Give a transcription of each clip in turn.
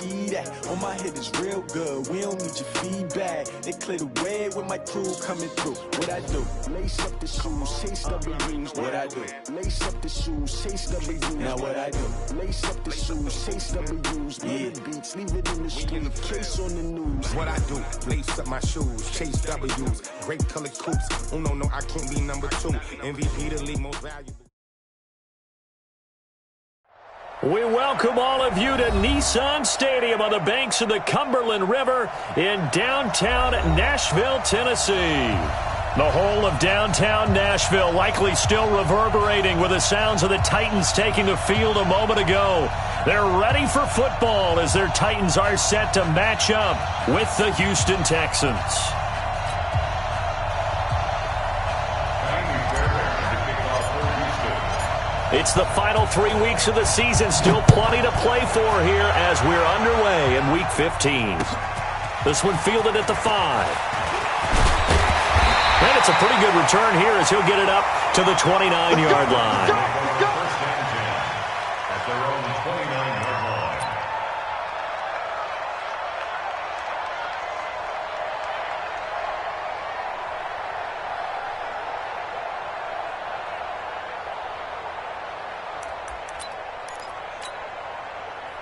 eat at? On my head is real good, we don't need your feedback. They clear the way with my crew coming through. What I do? Lace up the shoes, chase W's. What I do? Lace up the shoes, chase W's. Now what I do? Lace up the shoes, chase W's. Million beats, leave it in the street, case on the news. What I do? Lace up my shoes, chase W's. Great colored coops. Oh no, I can't be number 2. MVP the league most valuable. We welcome all of you to Nissan Stadium on the banks of the Cumberland River in downtown Nashville, Tennessee. The whole of downtown Nashville likely still reverberating with the sounds of the Titans taking the field a moment ago. They're ready for football as their Titans are set to match up with the Houston Texans. It's the final 3 weeks of the season. Still plenty to play for here as we're underway in Week 15. This one fielded at the 5. And it's a pretty good return here as he'll get it up to the 29-yard line.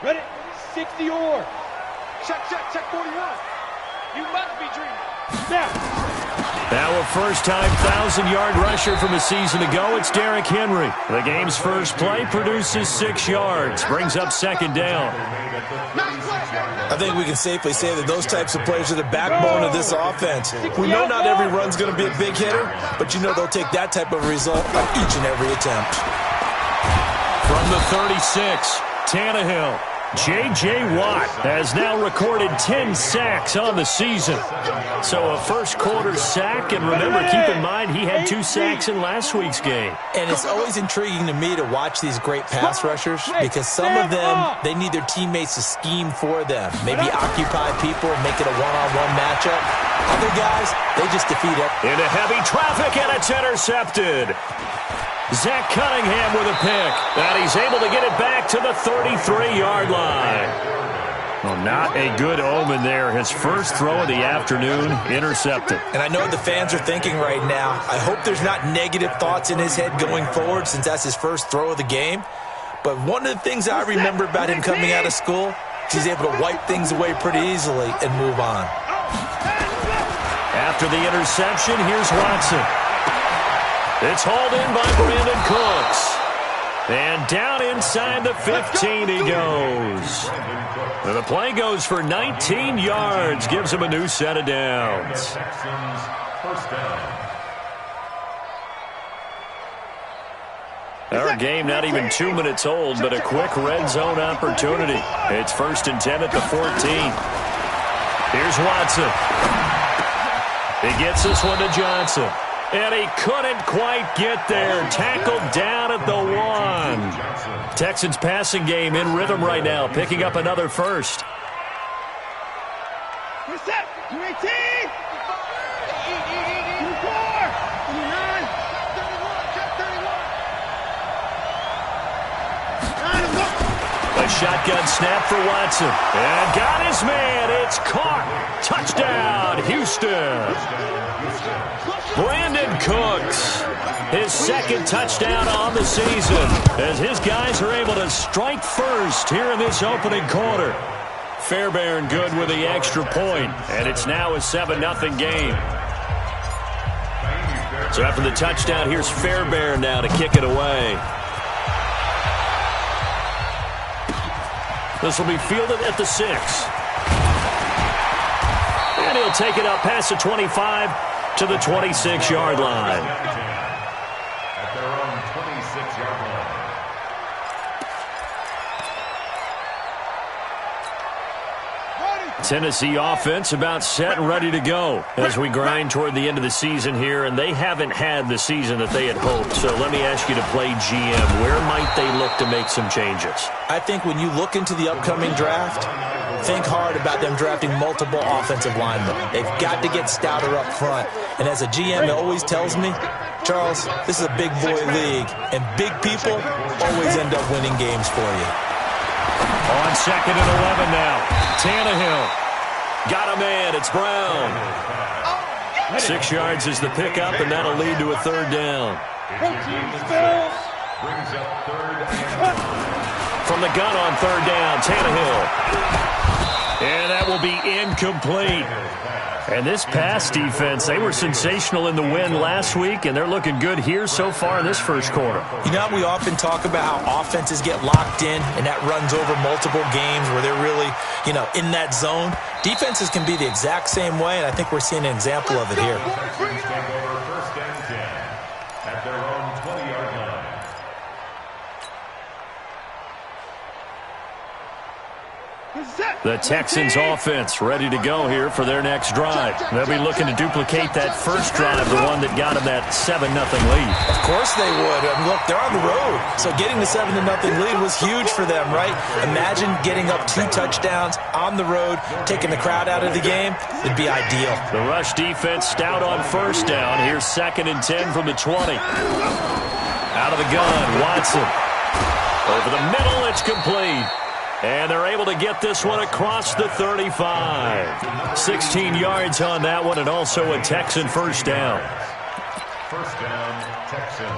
Ready? 60 or. Check 41. You must be dreaming. Snap. Now a first-time 1,000-yard rusher from a season ago, it's Derrick Henry. The game's first play produces 6 yards, brings up second down. I think we can safely say that those types of plays are the backbone of this offense. We know not every run's going to be a big hitter, but you know they'll take that type of result on each and every attempt. From the 36, Tannehill. J.J. Watt has now recorded 10 sacks on the season. So a first-quarter sack, and remember, keep in mind, he had 2 sacks in last week's game. And it's always intriguing to me to watch these great pass rushers because some of them, they need their teammates to scheme for them, maybe occupy people, make it a one-on-one matchup. Other guys, they just defeat it. Into heavy traffic, and it's intercepted. Zach Cunningham with a pick, and he's able to get it back to the 33-yard line. Well, not a good omen there. His first throw of the afternoon, intercepted. And I know what the fans are thinking right now. I hope there's not negative thoughts in his head going forward since that's his first throw of the game. But one of the things I remember about him coming out of school, he's able to wipe things away pretty easily and move on. After the interception, here's Watson. It's hauled in by Brandon Cooks. And down inside the 15 he goes. And the play goes for 19 yards. Gives him a new set of downs. Our game not even 2 minutes old, but a quick red zone opportunity. It's 1st and 10 at the 14. Here's Watson. He gets this one to Johnson. And he couldn't quite get there. Tackled down at the 1. Texans passing game in rhythm right now, picking up another first. You're set. You're 18. 24. 29. 31. A shotgun snap for Watson. And got his man. It's caught. Touchdown, Houston. Brandon Cooks, his second touchdown on the season, as his guys are able to strike first here in this opening quarter. Fairbairn good with the extra point, and it's now a 7-0 game. So after the touchdown, here's Fairbairn now to kick it away. This will be fielded at the 6. And he'll take it up past the 25 to the 26-yard line. At their own 26-yard line. Tennessee offense about set and ready to go as we grind toward the end of the season here, and they haven't had the season that they had hoped. So let me ask you to play GM. Where might they look to make some changes? I think when you look into the upcoming draft, think hard about them drafting multiple offensive linemen. They've got to get stouter up front. And as a GM, it always tells me, Charles, this is a big boy league, and big people always end up winning games for you. On On 2nd and 11 now. Tannehill. Got a man. It's Brown. 6 yards is the pickup, and that'll lead to a 3rd down. Brings up 3rd and From the gun on 3rd down, Tannehill. And that will be incomplete. And this pass defense, they were sensational in the win last week, and they're looking good here so far in this first quarter. You know, we often talk about how offenses get locked in, and that runs over multiple games where they're really, in that zone. Defenses can be the exact same way, and I think we're seeing an example of it here. Texans take over 1st and 10 at their own 20-yard line. The Texans offense ready to go here for their next drive. They'll be looking to duplicate that first drive, the one that got them that 7-0 lead. Of course they would. I mean, look, they're on the road. So getting the 7-0 lead was huge for them, right? Imagine getting up 2 touchdowns on the road, taking the crowd out of the game. It'd be ideal. The rush defense stout on 1st down. Here's 2nd and 10 from the 20. Out of the gun, Watson. Over the middle, it's complete. And they're able to get this one across the 35. 16 yards on that one, and also a Texan 1st down. 1st down, Texans.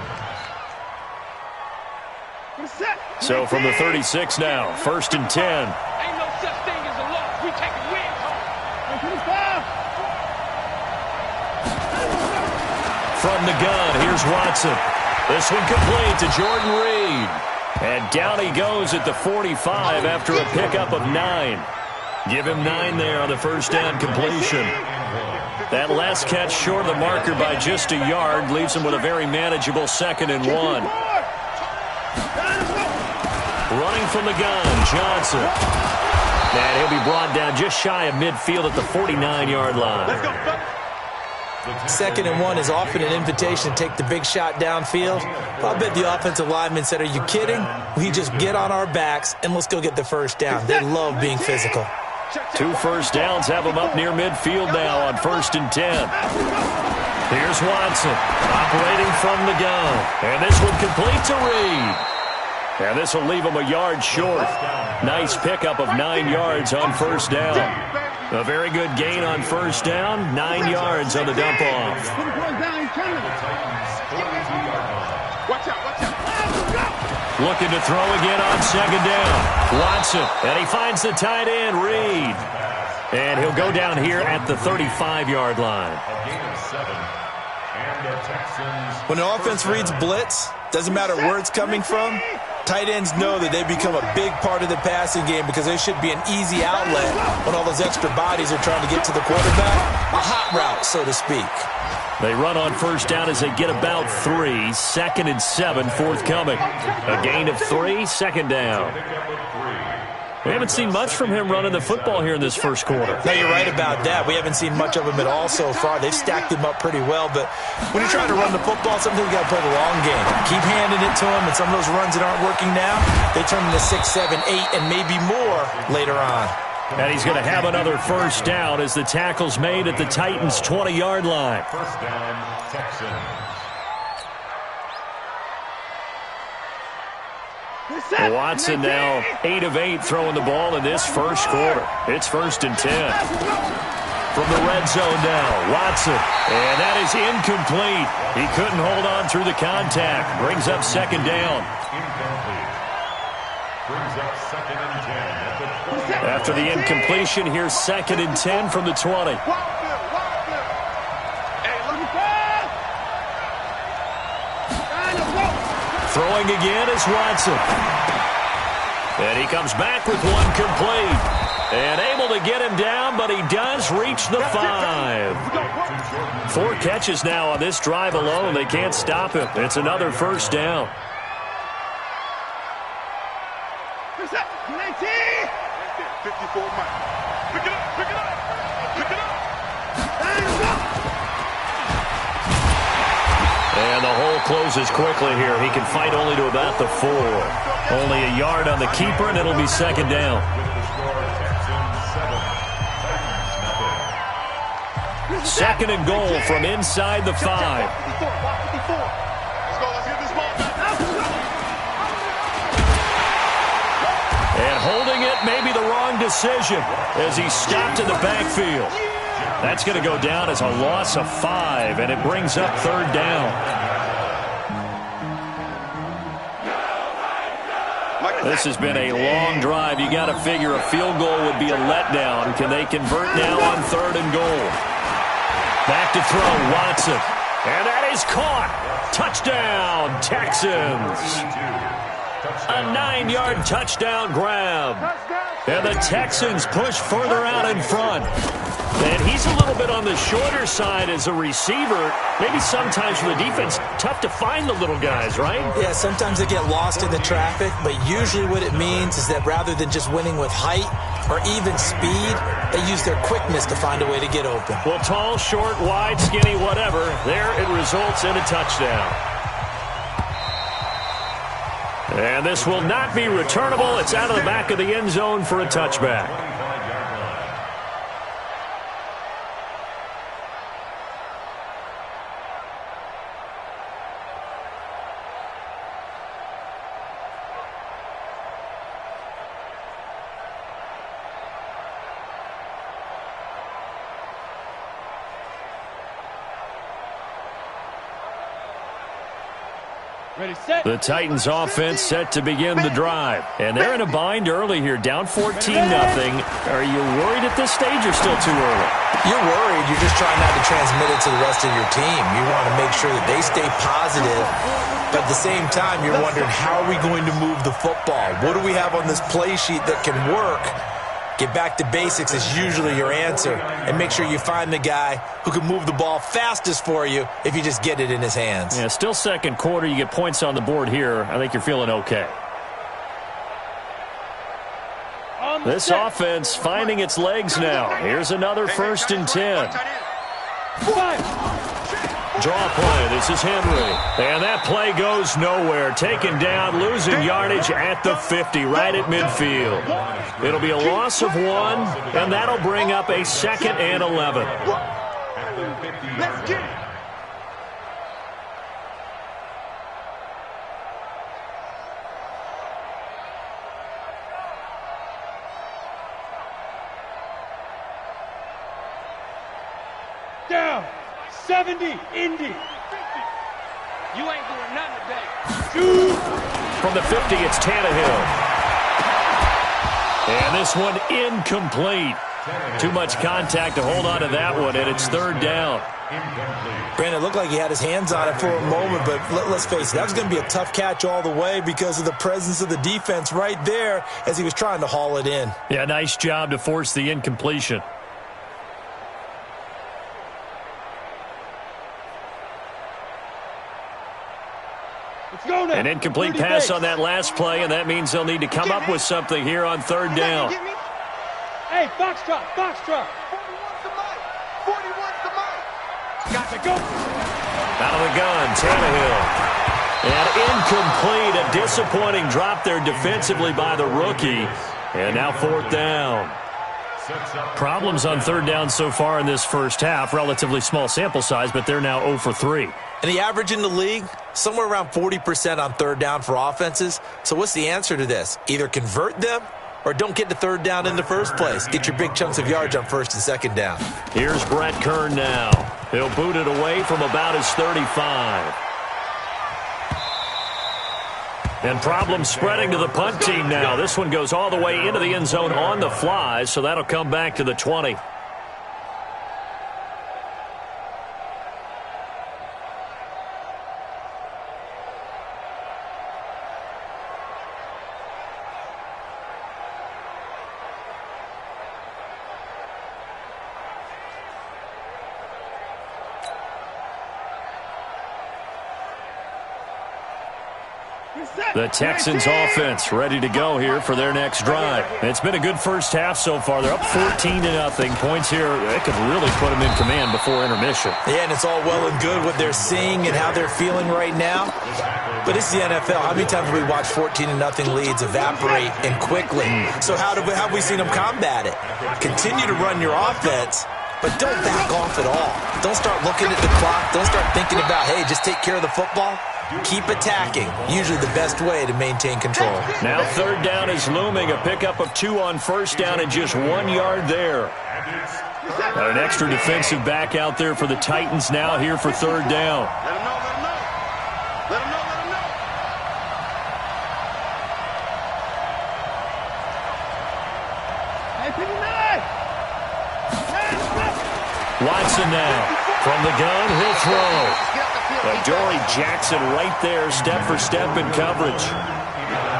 So from the 36 now, 1st and 10. Ain't no such thing as a loss. We take wins home. From the gun, here's Watson. This one complete to Jordan Reed. And down he goes at the 45 after a pickup of 9. Give him 9 there on the 1st down completion. That last catch short of the marker by just a yard leaves him with a very manageable 2nd and 1. Running from the gun, Johnson. And he'll be brought down just shy of midfield at the 49-yard line. 2nd and 1 is often an invitation to take the big shot downfield. I bet the offensive lineman said, are you kidding? We just get on our backs and let's go get the 1st down. They love being physical. 2 first downs have him up near midfield now on 1st and 10. Here's Watson operating from the gun. And this one complete to Reed. And this will leave him a yard short. Nice pickup of 9 yards on 1st down. A very good gain on 1st down. 9 yards on the dump off. Looking to throw again on 2nd down. Watson, and he finds the tight end, Reed. And he'll go down here at the 35-yard line. A gain of 7. And the Texans. When an offense reads blitz, doesn't matter where it's coming from, tight ends know that they become a big part of the passing game because there should be an easy outlet when all those extra bodies are trying to get to the quarterback. A hot route, so to speak. They run on 1st down as they get about 3. 2nd and 7 forthcoming. A gain of 3, 2nd down. We haven't seen much from him running the football here in this first quarter. No, you're right about that. We haven't seen much of him at all so far. They've stacked him up pretty well, but when you're trying to run the football, sometimes you got to play the long game. Keep handing it to him, and some of those runs that aren't working now, they turn into 6, 7, 8, and maybe more later on. And he's going to have another 1st down as the tackle's made at the Titans' 20-yard line. 1st down, Texans. Watson now 8 of 8 throwing the ball in this first quarter. It's 1st and 10. From the red zone now, Watson. And that is incomplete. He couldn't hold on through the contact. Brings up 2nd down. Incomplete. Brings up 2nd and 10 at the 20. After the incompletion, here's 2nd and 10 from the 20. Throwing again is Watson. And he comes back with one complete. And able to get him down, but he does reach the 5. 4 catches now on this drive alone. They can't stop him. It's another 1st down. 54 Mike. Pick it up, pick it up, pick it up. And the hole closes quickly here. He can fight only to about the 4. Only a yard on the keeper, and it'll be 2nd down. Second and goal from inside the 5. Let's go, let's get this ball back. And holding it may be the wrong decision as he stopped in the backfield. That's going to go down as a loss of 5, and it brings up third down. This has been a long drive. You got to figure a field goal would be a letdown. Can they convert now on third and goal? Back to throw, Watson. And that is caught. Touchdown, Texans. A 9-yard touchdown grab. And the Texans push further out in front. And he's a little bit on the shorter side as a receiver. Maybe sometimes for the defense, tough to find the little guys, right? Yeah, sometimes they get lost in the traffic, but usually what it means is that rather than just winning with height or even speed, they use their quickness to find a way to get open. Well, tall, short, wide, skinny, whatever, there it results in a touchdown. And this will not be returnable. It's out of the back of the end zone for a touchback. The Titans offense set to begin the drive. And they're in a bind early here, down 14-0. Are you worried at this stage or still too early? You're worried. You're just trying not to transmit it to the rest of your team. You want to make sure that they stay positive. But at the same time, you're wondering, how are we going to move the football? What do we have on this play sheet that can work? Get back to basics is usually your answer. And make sure you find the guy who can move the ball fastest for you if you just get it in his hands. Yeah, still second quarter. You get points on the board here. I think you're feeling okay. This offense finding its legs now. Here's another 1st and 10. Draw play. This is Henry. And that play goes nowhere. Taken down, losing yardage at the 50, right at midfield. It'll be a loss of 1, and that'll bring up a 2nd and 11. Let's get it. Down. 70, Indy. You ain't doing nothing today. Shoot. From the 50, it's Tannehill. And this one incomplete. Too much contact to hold on to that one, and it's third down. Brandon, it looked like he had his hands on it for a moment, but let's face it, that was going to be a tough catch all the way because of the presence of the defense right there as he was trying to haul it in. Yeah, nice job to force the incompletion. An incomplete pass on that last play, and that means they'll need to come up with something here on third down. Hey, Foxtrot, Foxtrot. 41's the mic. Got to go. Out of the gun, Tannehill. And incomplete, a disappointing drop there defensively by the rookie. And now 4th down. Problems on third down so far in this first half. Relatively small sample size, but they're now 0 for 3. And the average in the league, somewhere around 40% on third down for offenses. So what's the answer to this? Either convert them or don't get to third down in the first place. Get your big chunks of yards on 1st and 2nd down. Here's Brett Kern now. He'll boot it away from about his 35. And problems spreading to the punt team now. This one goes all the way into the end zone on the fly, so that'll come back to the 20. The Texans offense ready to go here for their next drive. It's been a good first half so far. They're up 14-0. Points here, that could really put them in command before intermission. Yeah, and it's all well and good what they're seeing and how they're feeling right now. But it's the NFL. How many times have we watched 14-0 leads evaporate and quickly? So how have we seen them combat it? Continue to run your offense, but don't back off at all. Don't start looking at the clock. Don't start thinking about, hey, just take care of the football. Keep attacking. Usually the best way to maintain control. Now third down is looming. A pickup of 2 on first down and just 1 yard there. Got an extra defensive back out there for the Titans now here for third down. Let him know, let him know. Let him know, let him know. Hey, pick him up. Watson now. From the gun, he'll throw. Adoree Jackson right there, step for step in coverage.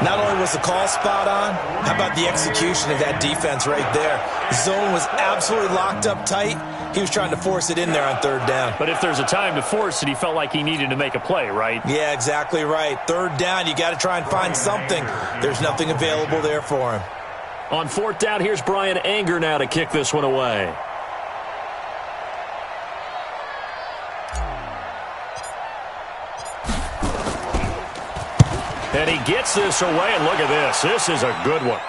Not only was the call spot on, how about the execution of that defense right there? The zone was absolutely locked up tight. He was trying to force it in there on third down. But if there's a time to force it, he felt like he needed to make a play, right? Yeah, exactly right. Third down, you got to try and find something. There's nothing available there for him. On fourth down, here's Brian Anger now to kick this one away. And he gets this away, and look at this. This is a good one.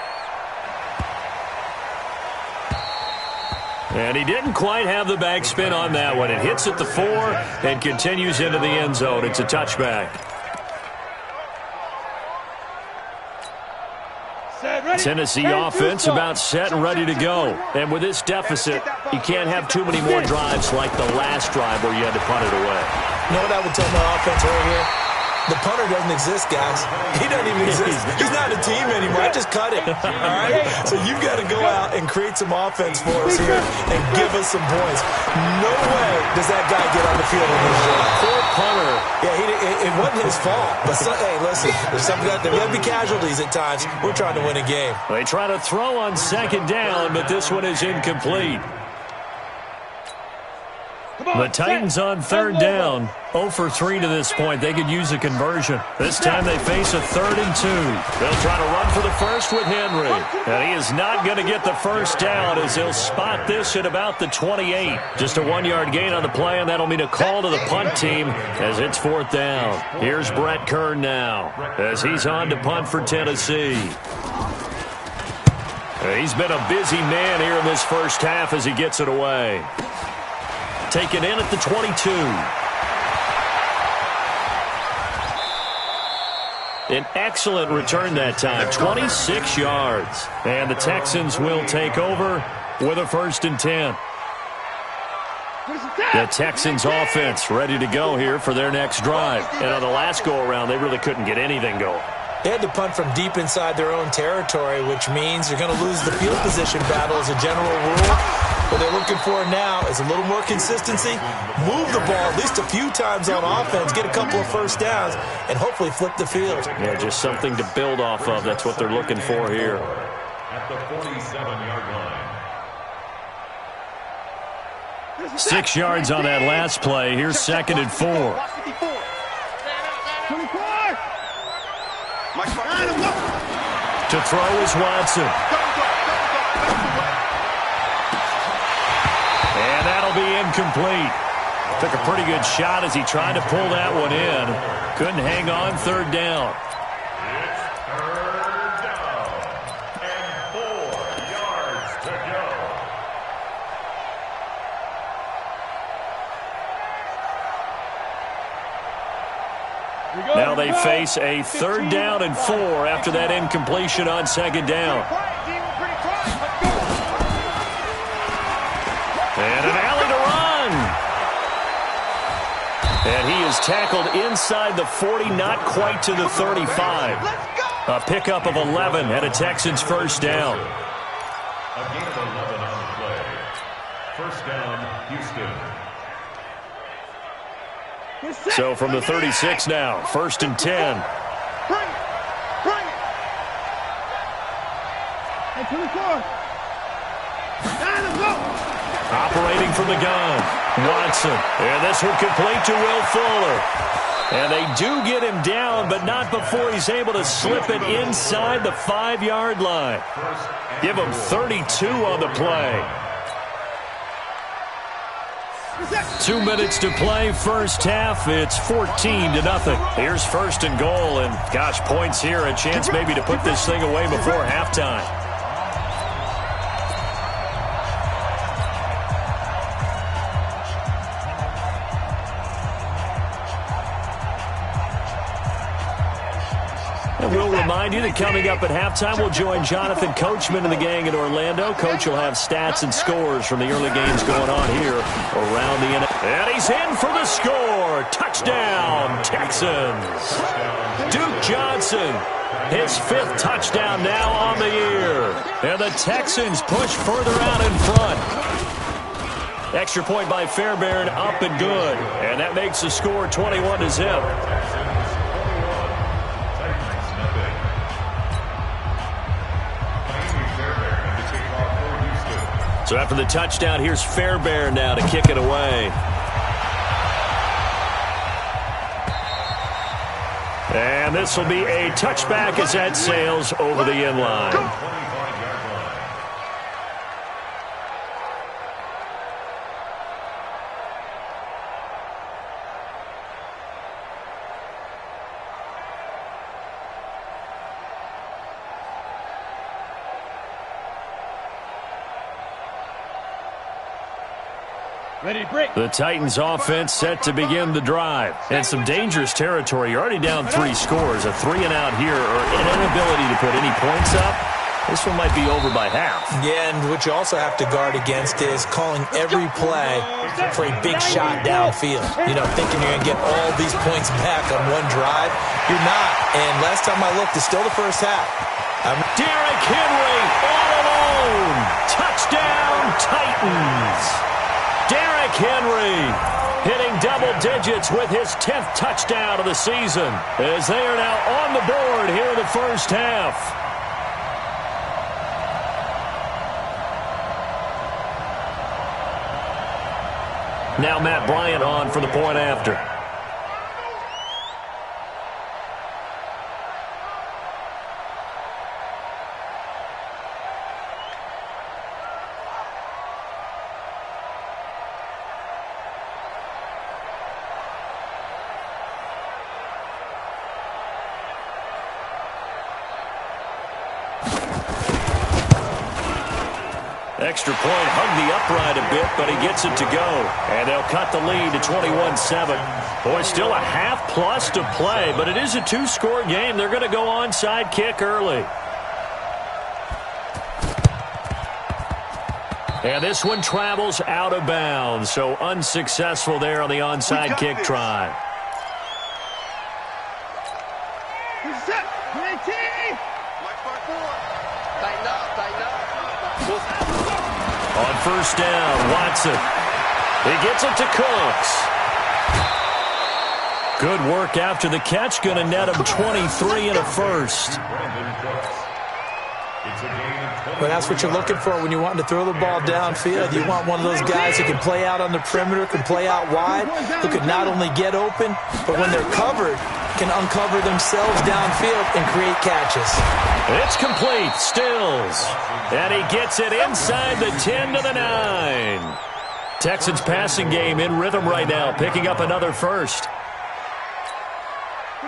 And he didn't quite have the backspin on that one. It hits at the 4 and continues into the end zone. It's a touchback. Tennessee offense about set and ready to go. And with this deficit, you can't have too many more drives like the last drive where you had to punt it away. You know what I would tell my offense right here? The punter doesn't exist, guys. He doesn't even exist. He's not a team anymore. I just cut him. All right? So you've got to go out and create some offense for us here and give us some points. No way does that guy get on the field in this game. Poor punter. Yeah, it wasn't his fault. But, hey, listen, there's something out there. We have to be casualties at times. We're trying to win a game. They try to throw on second down, but this one is incomplete. The Titans on third down, 0 for 3 to this point. They could use a conversion. This time they face a 3rd and 2. They'll try to run for the first with Henry. And he is not going to get the first down as he'll spot this at about the 28. Just a 1-yard gain on the play, and that'll mean a call to the punt team as it's 4th down. Here's Brett Kern now as he's on to punt for Tennessee. He's been a busy man here in this first half as he gets it away. Taken in at the 22. An excellent return that time, 26 yards. And the Texans will take over with a 1st and 10. The Texans offense ready to go here for their next drive. And on the last go-around, they really couldn't get anything going. They had to punt from deep inside their own territory, which means they're going to lose the field position battle as a general rule. What they're looking for now is a little more consistency, move the ball at least a few times on offense, get a couple of first downs, and hopefully flip the field. Yeah, just something to build off of. That's what they're looking for here. At the 47-yard line. 6 yards on that last play. Here's 2nd and 4. 24. To throw is Watson. And that'll be incomplete. Took a pretty good shot as he tried to pull that one in. Couldn't hang on, 3rd down. It's 3rd down and 4 yards to go. Now they face a 3rd down and 4 after that incompletion on 2nd down. And an alley to run. And he is tackled inside the 40, not quite to the 35. A pickup of 11 and a Texans 1st down. A gain of 11 on the play. 1st down, Houston. So from the 36 now, 1st and 10. Hey, 24. Operating from the gun, Watson. And this one complete to Will Fuller. And they do get him down, but not before he's able to slip it inside the 5-yard line. Give him 32 on the play. 2 minutes to play, first half. It's 14-0. Here's 1st and goal, and gosh, points here. A chance maybe to put this thing away before halftime. remind you that coming up at halftime, we'll join Jonathan Coachman and the gang in Orlando. Coach will have stats and scores from the early games going on here around the NFL. And he's in for the score. Touchdown, Texans. Duke Johnson, his 5th touchdown now on the year. And the Texans push further out in front. Extra point by Fairbairn, up and good. And that makes the score 21-0. So after the touchdown, here's Fairbairn now to kick it away. And this will be a touchback as that sails over the end line. The Titans offense set to begin the drive. And some dangerous territory. You're already down 3 scores. A 3-and-out here or an inability to put any points up. This one might be over by half. Yeah, and what you also have to guard against is calling every play for a big shot downfield. You know, thinking you're going to get all these points back on one drive. You're not. And last time I looked, it's still the first half. Derrick Henry all alone. Touchdown, Titans. Derrick Henry hitting double digits with his 10th touchdown of the season as they are now on the board here in the first half. Now Matt Bryant on for the point after. Extra point, hung the upright a bit, but he gets it to go. And they'll cut the lead to 21-7. Boy, still a half plus to play, but it is a 2-score game. They're going to go onside kick early. And this one travels out of bounds, so unsuccessful there on the onside kick try. On first down, Watson. He gets it to Cooks. Good work after the catch. Going to net him 23 and a first. Well, that's what you're looking for when you're wanting to throw the ball downfield. You want one of those guys who can play out on the perimeter, can play out wide, who can not only get open, but when they're covered, can uncover themselves downfield and create catches. It's complete. Stills. And he gets it inside the 10 to the 9. Texans passing game in rhythm right now, picking up another first.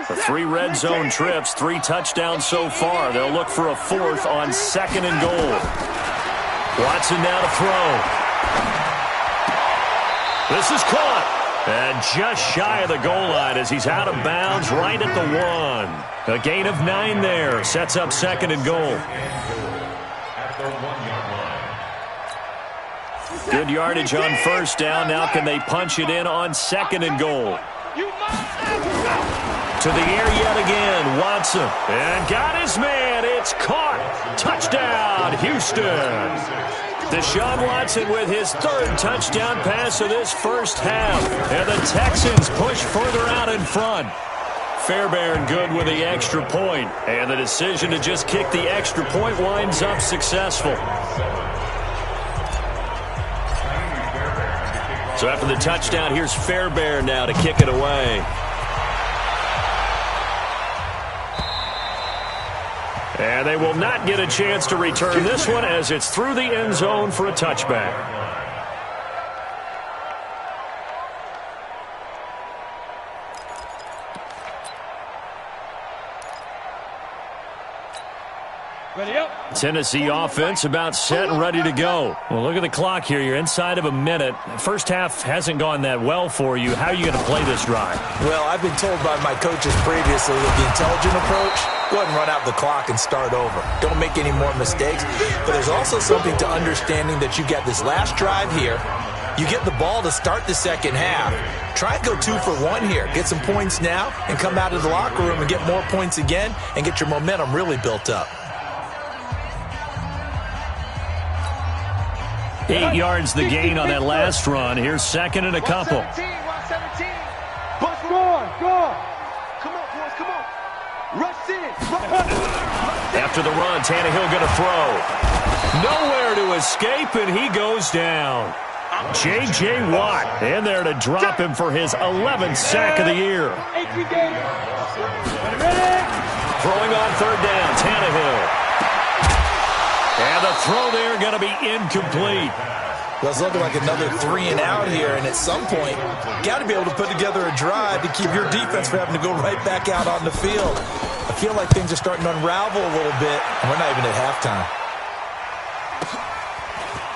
The 3 red zone trips, 3 touchdowns so far. They'll look for a 4th on 2nd and goal. Watson now to throw. This is caught. And just shy of the goal line as he's out of bounds right at the 1. A gain of 9 there. Sets up 2nd and goal. Good yardage on first down. Now can they punch it in on 2nd and goal? To the air yet again, Watson. And got his man. It's caught. Touchdown, Houston. Deshaun Watson with his 3rd touchdown pass of this first half. And the Texans push further out in front. Fairbairn good with the extra point. And the decision to just kick the extra point winds up successful. So after the touchdown, here's Fairbairn now to kick it away. And they will not get a chance to return this one as it's through the end zone for a touchback. Ready up. Tennessee offense about set and ready to go. Well, look at the clock here. You're inside of a minute. First half hasn't gone that well for you. How are you going to play this drive? Well, I've been told by my coaches previously that the intelligent approach, go ahead and run out the clock and start over. Don't make any more mistakes. But there's also something to understanding that you got this last drive here. You get the ball to start the second half. Try and go 2 for 1 here. Get some points now and come out of the locker room and get more points again and get your momentum really built up. 8 yards the gain on that last run. Here's second and a couple. 117. Bus going. Come on, boys, come on. Rush in. After the run, Tannehill going to throw. Nowhere to escape, and he goes down. J.J. Watt in there to drop him for his 11th sack of the year. Throwing on third down, Tannehill. And the throw there going to be incomplete. Well, it's looking like another 3 and out here, and at some point, got to be able to put together a drive to keep your defense from having to go right back out on the field. I feel like things are starting to unravel a little bit, and we're not even at halftime.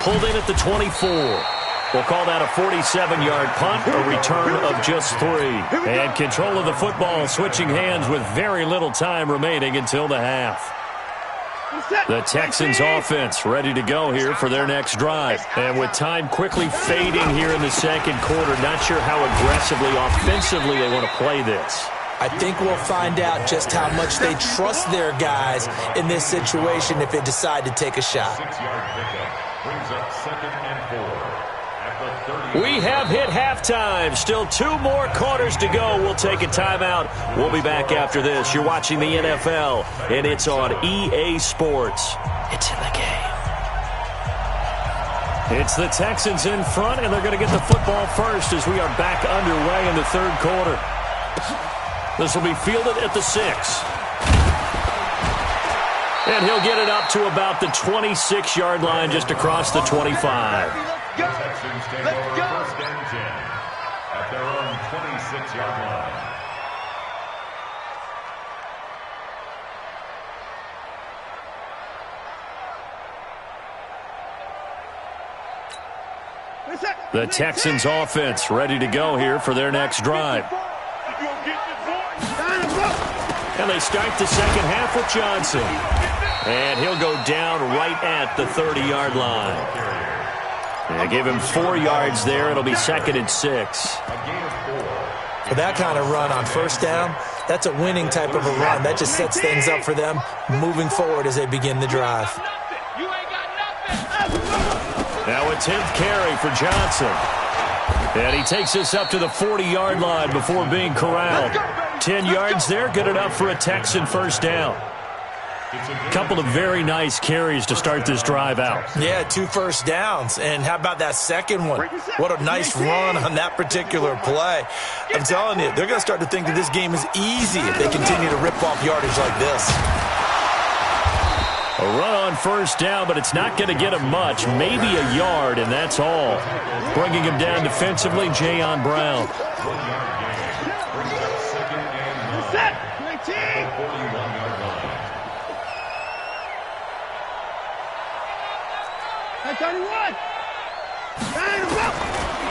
Pulled in at the 24. We'll call that a 47-yard punt, a return of just 3. And control of the football switching hands with very little time remaining until the half. The Texans offense ready to go here for their next drive. And with time quickly fading here in the second quarter, not sure how aggressively, offensively they want to play this. I think we'll find out just how much they trust their guys in this situation if they decide to take a shot. 6-yard pickup brings up second and 4. We have hit halftime. Still 2 more quarters to go. We'll take a timeout. We'll be back after this. You're watching the NFL, and it's on EA Sports. It's in the game. It's the Texans in front, and they're going to get the football first as we are back underway in the third quarter. This will be fielded at the 6. And he'll get it up to about the 26-yard line, just across the 25. The Texans take over first and 10 at their own 26-yard line. The Texans offense ready to go here for their next drive. And they start the second half with Johnson. And he'll go down right at the 30-yard line. They gave him 4 yards there. It'll be second and 6. For that kind of run on first down, that's a winning type of a run. That just sets things up for them moving forward as they begin the drive. Now a 10th carry for Johnson. And he takes this up to the 40-yard line before being corralled. 10 yards there, good enough for a Texan first down. Couple of very nice carries to start this drive out. Yeah, 2 first downs. And how about that second one? What a nice run on that particular play. I'm telling you, they're going to start to think that this game is easy if they continue to rip off yardage like this. A run on first down, but it's not going to get him much. Maybe a yard, and that's all. Bringing him down defensively, Jayon Brown.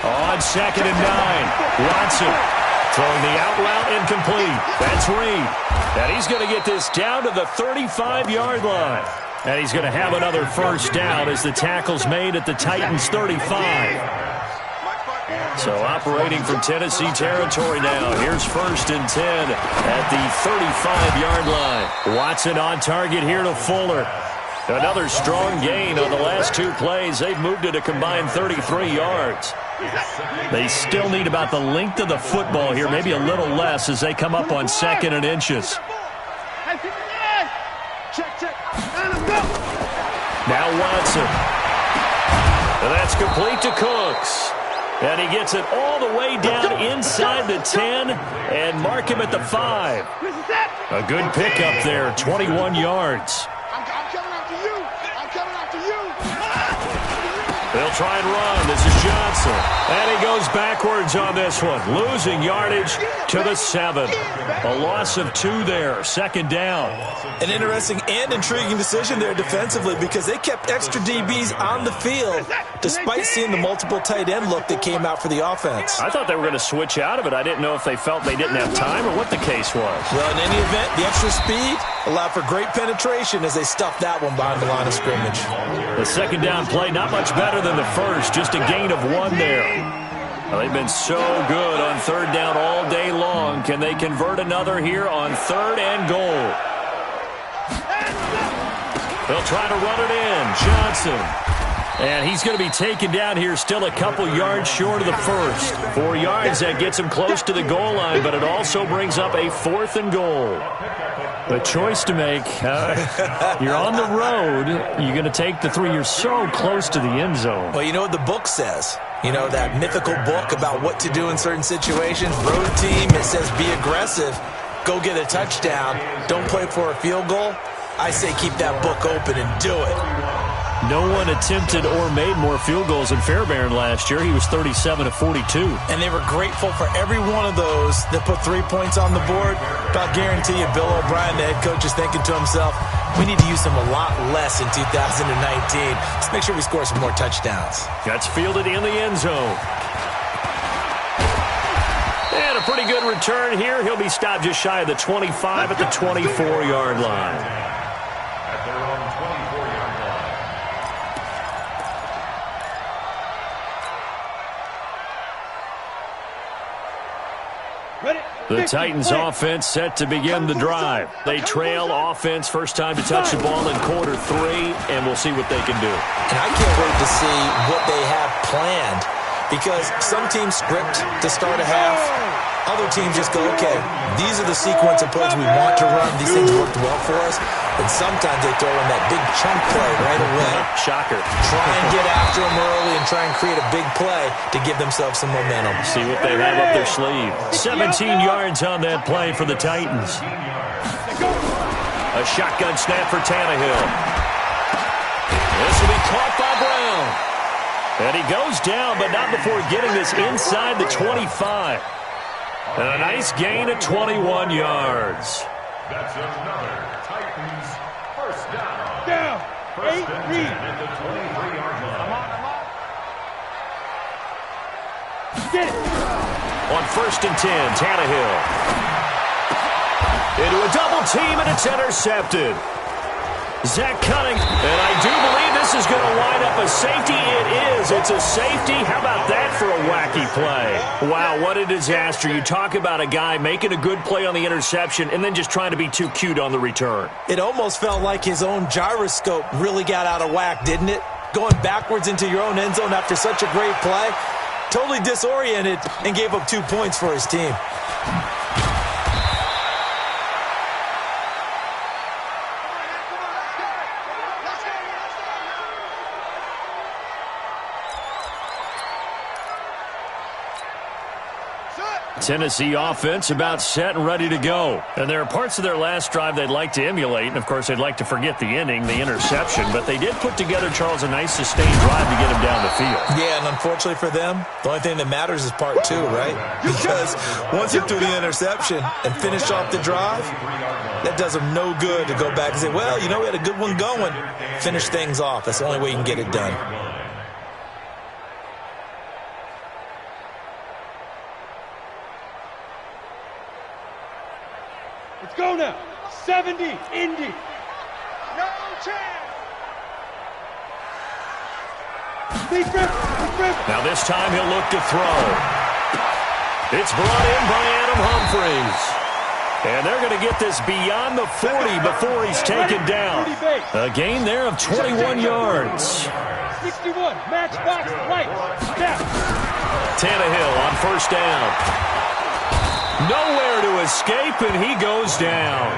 On second and 9, Watson throwing the out route incomplete. That's Reed. And he's going to get this down to the 35-yard line. And he's going to have another first down as the tackle's made at the Titans' 35. So operating from Tennessee territory now. Here's first and 10 at the 35-yard line. Watson on target here to Fuller. Another strong gain on the last 2 plays. They've moved it a combined 33 yards. They still need about the length of the football here, maybe a little less as they come up on second and inches. Now Watson. And that's complete to Cooks. And he gets it all the way down inside the 10 and mark him at the 5. A good pickup there, 21 yards. They'll try and run. This is Johnson. And he goes backwards on this one, losing yardage to the 7. A loss of 2 there, 2nd down. An interesting and intriguing decision there defensively because they kept extra DBs on the field despite seeing the multiple tight end look that came out for the offense. I thought they were going to switch out of it. I didn't know if they felt they didn't have time or what the case was. Well, in any event, the extra speed allowed for great penetration as they stuffed that one behind the line of scrimmage. The 2nd down play, not much better than the first, just a gain of 1 there. Well, they've been so good on 3rd down all day long. Can they convert another here on 3rd and goal? They'll try to run it in. Johnson. And he's going to be taken down here still a couple yards short of the first. 4 yards, that gets him close to the goal line, but it also brings up a 4th and goal. A choice to make. You're on the road. You're going to take the 3. You're so close to the end zone. Well, you know what the book says. You know, that mythical book about what to do in certain situations. Road team, it says be aggressive. Go get a touchdown. Don't play for a field goal. I say keep that book open and do it. No one attempted or made more field goals than Fairbairn last year. He was 37 of 42. And they were grateful for every one of those that put 3 points on the board. But I'll guarantee you, Bill O'Brien, the head coach, is thinking to himself, we need to use him a lot less in 2019. Let's make sure we score some more touchdowns. That's fielded in the end zone. And a pretty good return here. He'll be stopped just shy of the 25 at the 24-yard line. At their own 24-yard line. The Titans offense set to begin the drive. They trail offense, first time to touch the ball in quarter 3, and we'll see what they can do. And I can't wait to see what they have planned because some teams script to start a half. Other teams just go, okay, these are the sequence of plays we want to run. These things worked well for us. And sometimes they throw in that big chunk play right away. Shocker. Try and get after them early and try and create a big play to give themselves some momentum. See what they have up their sleeve. 17 yards on that play for the Titans. A shotgun snap for Tannehill. This will be caught by Brown. And he goes down, but not before getting this inside the 25. And a nice gain of 21 yards. That's another Titans first down. Down. First and 10 at the 23-yard line. Get it. On 1st and 10, Tannehill. Into a double team, and it's intercepted. Zach Cunning, and I do believe this is going to line up a safety. It is. It's a safety. How about that for a wacky play? Wow, what a disaster. You talk about a guy making a good play on the interception and then just trying to be too cute on the return. It almost felt like his own gyroscope really got out of whack, didn't it? Going backwards into your own end zone after such a great play. Totally disoriented and gave up 2 points for his team. Tennessee offense about set and ready to go. And there are parts of their last drive they'd like to emulate. And, of course, they'd like to forget the ending, the interception. But they did put together, Charles, a nice sustained drive to get him down the field. Yeah, and unfortunately for them, the only thing that matters is part 2, right? Because once you threw the interception and finished off the drive, that does them no good to go back and say, well, you know, we had a good one going. Finish things off. That's the only way you can get it done. Let's go now. 70, Indy. No chance. Now this time he'll look to throw. It's brought in by Adam Humphries. And they're going to get this beyond the 40 before he's taken down. A gain there of 21 yards. 61, match box, right, step. Tannehill on first down. Nowhere to escape, and he goes down.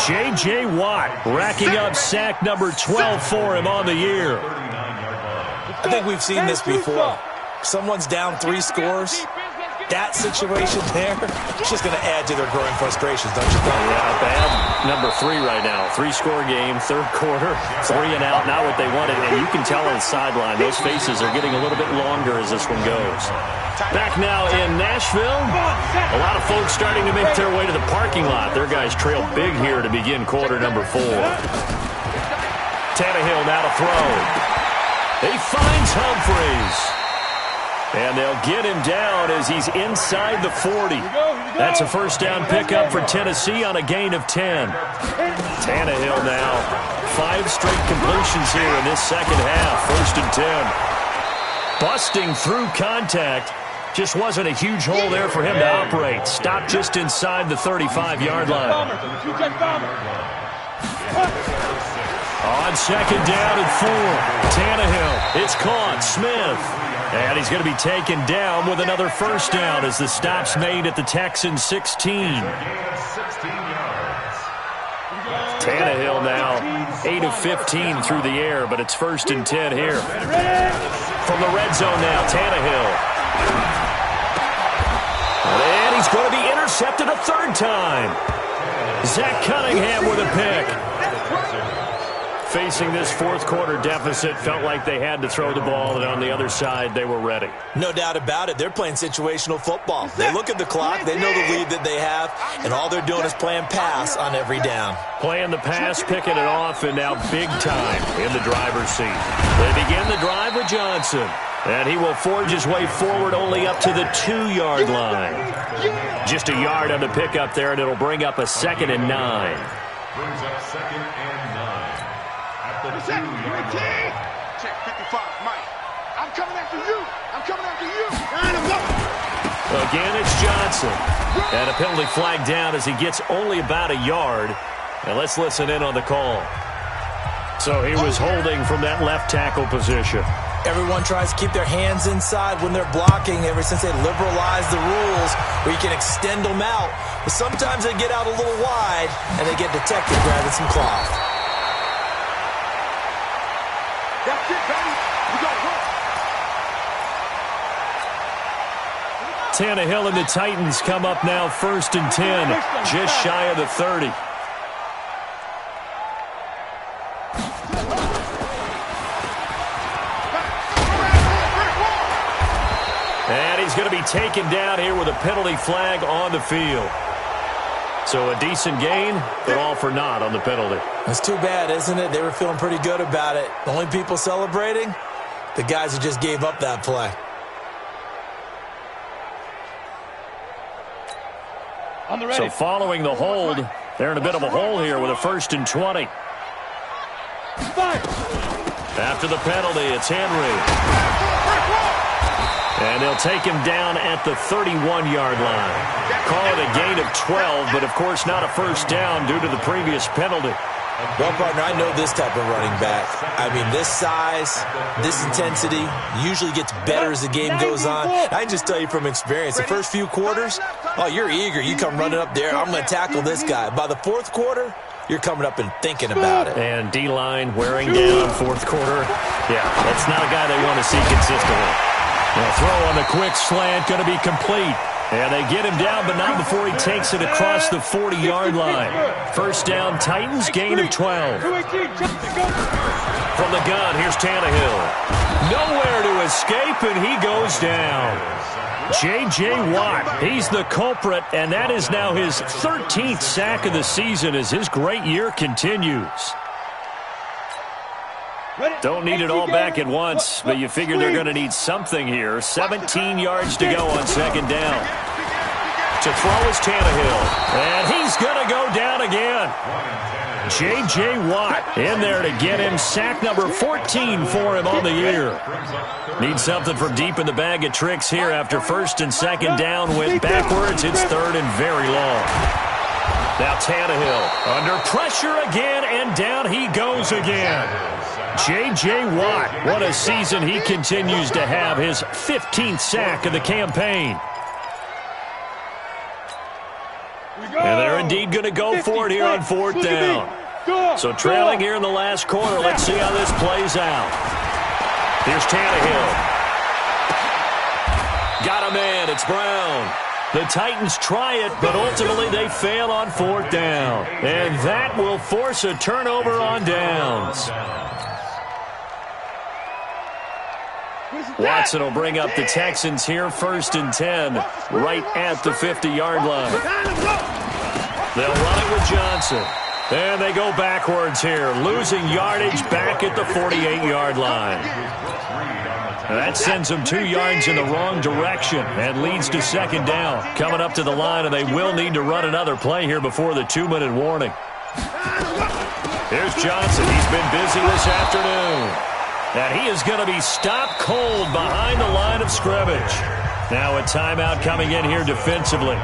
J.J. Watt racking up sack number 12 for him on the year. I think we've seen this before. Someone's down 3 scores. that situation there, it's just going to add to their growing frustrations, don't you think? Yeah, bad number 3 right now. 3-score game, third quarter, 3 and out, not what they wanted. And you can tell on the sideline, those faces are getting a little bit longer as this one goes. Back now in Nashville, a lot of folks starting to make their way to the parking lot. Their guys trail big here to begin quarter number 4. Tannehill now to throw. He finds Humphries. And they'll get him down as he's inside the 40. That's a first down pickup for Tennessee on a gain of 10. Tannehill now. 5 straight completions here in this second half. First and 10. Busting through contact. Just wasn't a huge hole there for him to operate. Stopped just inside the 35-yard line. On second down and 4. Tannehill. It's caught. Smith. And he's going to be taken down with another first down as the stop's made at the Texans 16. Tannehill now 8 of 15 through the air, but it's first and 10 here. From the red zone now, Tannehill. And he's going to be intercepted a third time. Zach Cunningham with a pick. Facing this fourth quarter deficit, felt like they had to throw the ball, and on the other side, they were ready. No doubt about it. They're playing situational football. They look at the clock, they know the lead that they have, and all they're doing is playing pass on every down. Playing the pass, picking it off, and now big time in the driver's seat. They begin the drive with Johnson, and he will forge his way forward only up to the 2-yard line. Just a yard on the pickup there, and it'll bring up a 2nd and 9. Brings up 2nd and 9. Check 55, Mike. I'm coming after you. I'm coming after you. Again, it's Johnson. And a penalty flag down as he gets only about a yard. And let's listen in on the call. So he was holding from that left tackle position. Everyone tries to keep their hands inside when they're blocking ever since they liberalized the rules where you can extend them out. But sometimes they get out a little wide and they get detected grabbing some cloth. That's it, baby. We got work. Tannehill and the Titans come up now first and 10, just shy of the 30. And he's going to be taken down here with a penalty flag on the field. So a decent gain, but all for naught on the penalty. That's too bad, isn't it? They were feeling pretty good about it. The only people celebrating, the guys who just gave up that play. So following the hold, they're in a bit of a hole here with a first and 20. After the penalty, it's Henry. And they'll take him down at the 31-yard line. Call it a gain of 12, but of course not a first down due to the previous penalty. Well, partner, I know this type of running back. I mean, this size, this intensity usually gets better as the game goes on. I can just tell you from experience, the first few quarters, oh, you're eager. You come running up there, I'm going to tackle this guy. By the fourth quarter, you're coming up and thinking about it. And D-line wearing down fourth quarter. Yeah, that's not a guy they want to see consistently. The throw on the quick slant going to be complete. And they get him down, but not before he takes it across the 40-yard line. First down, Titans, gain of 12. From the gun, here's Tannehill. Nowhere to escape, and he goes down. J.J. Watt, he's the culprit, and that is now his 13th sack of the season as his great year continues. Don't need it all back at once, but you figure they're going to need something here. 17 yards to go on second down. To throw is Tannehill, and he's going to go down again. J.J. Watt in there to get him sack number 14 for him on the year. Needs something from deep in the bag of tricks here after first and second down. Went backwards. It's third and very long. Now Tannehill under pressure again, and down he goes again. J.J. Watt, what a season he continues to have, his 15th sack of the campaign. And they're indeed going to go for it here on fourth down. So trailing here in the last quarter, let's see how this plays out. Here's Tannehill. Got a man. It's Brown. The Titans try it, but ultimately they fail on 4th down. And that will force a turnover on downs. Watson will bring up the Texans here, 1st and 10, right at the 50-yard line. They'll run it with Johnson. And they go backwards here, losing yardage back at the 48-yard line. That sends them 2 yards in the wrong direction and leads to 2nd down. Coming up to the line, and they will need to run another play here before the 2-minute warning. Here's Johnson. He's been busy this afternoon. And he is going to be stopped cold behind the line of scrimmage. Now a timeout coming in here defensively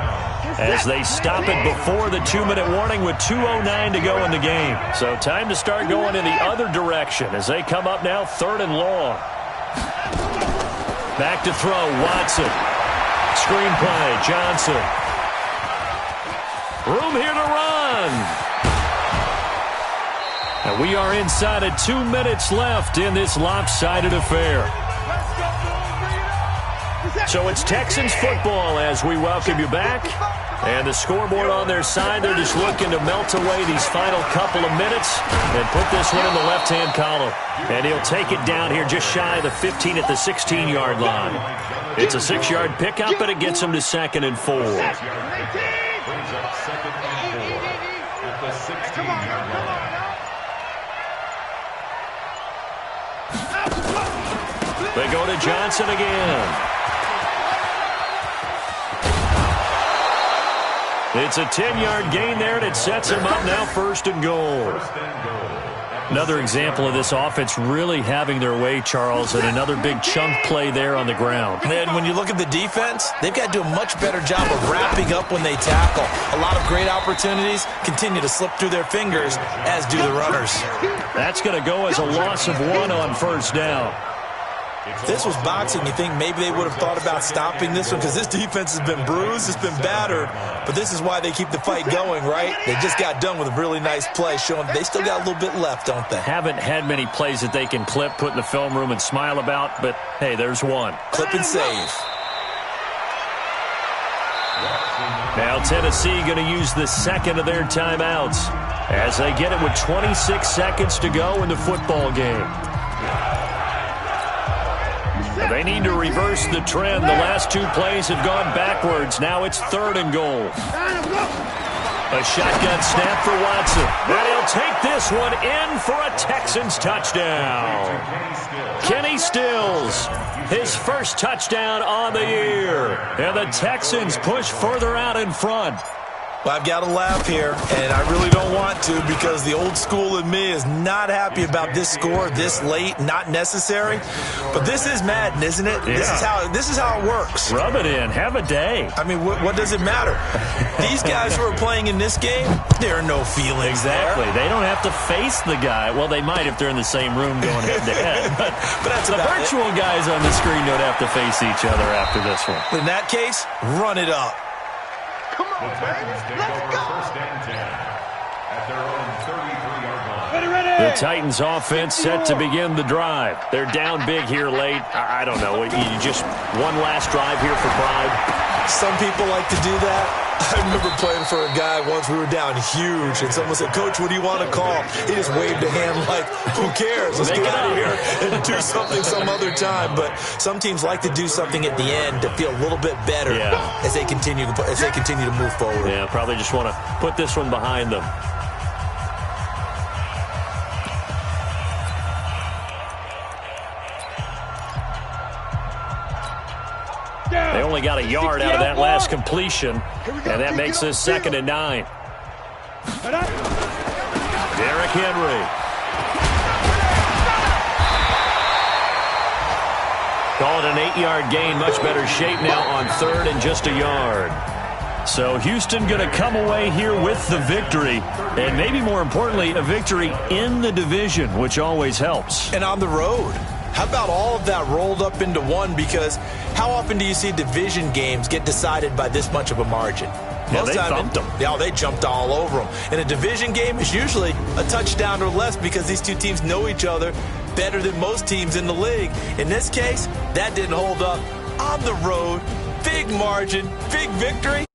as they stop it before the 2-minute warning with 2:09 to go in the game. So time to start going in the other direction as they come up now 3rd and long. Back to throw, Watson. Screen play, Johnson. Room here to run. And we are inside of 2 minutes left in this lopsided affair. So it's Texans football as we welcome you back. And the scoreboard on their side, they're just looking to melt away these final couple of minutes and put this one in the left-hand column. And he'll take it down here just shy of the 15 at the 16-yard line. It's a 6-yard pickup, and it gets him to 2nd and 4. Brings up 2nd and 4 at the 16-yard line. They go to Johnson again. It's a 10-yard gain there, and it sets him up now 1st and goal. Another example of this offense really having their way, Charles, and another big chunk play there on the ground. And when you look at the defense, they've got to do a much better job of wrapping up when they tackle. A lot of great opportunities continue to slip through their fingers, as do the runners. That's going to go as a loss of 1 on 1st down. If this was boxing, you think maybe they would have thought about stopping this one because this defense has been bruised, it's been battered, but this is why they keep the fight going, right? They just got done with a really nice play, showing they still got a little bit left, don't they? Haven't had many plays that they can clip, put in the film room, and smile about, but hey, there's one. Clip and save. Now Tennessee going to use the 2nd of their timeouts as they get it with 26 seconds to go in the football game. They need to reverse the trend. The last 2 plays have gone backwards. Now it's 3rd and goal. A shotgun snap for Watson. And he'll take this one in for a Texans touchdown. Kenny Stills, his first touchdown on the year. And the Texans push further out in front. Well, I've got to laugh here, and I really don't want to because the old school in me is not happy about this score this late, not necessary. But this is Madden, isn't it? Yeah. This is how it works. Rub it in. Have a day. I mean, what does it matter? These guys who are playing in this game, there are no feelings Exactly. there. They don't have to face the guy. Well, they might if they're in the same room going head-to-head. But that's the about virtual guys on the screen don't have to face each other after this one. In that case, run it up. Come on, Texans take over 1st and 10 at their own 33-yard line. ready. The Titans offense set to begin the drive. They're down big here late. I don't know. You just one last drive here for pride. Some people like to do that. I remember playing for a guy once. We were down huge, and someone said, "Coach, what do you want to call?" He just waved a hand like, "Who cares? Let's get out of here and do something some other time." But some teams like to do something at the end to feel a little bit better as they continue to move forward. Yeah, probably just want to put this one behind them. They only got a yard out of that last completion, and that makes this 2nd and 9. Derrick Henry. Call it an 8-yard gain. Much better shape now on 3rd and just a yard. So Houston going to come away here with the victory, and maybe more importantly, a victory in the division, which always helps. And on the road. How about all of that rolled up into one? Because how often do you see division games get decided by this much of a margin? Yeah, they thumped them. Yeah, they jumped all over them. And a division game is usually a touchdown or less because these two teams know each other better than most teams in the league. In this case, that didn't hold up. on the road, big margin, big victory.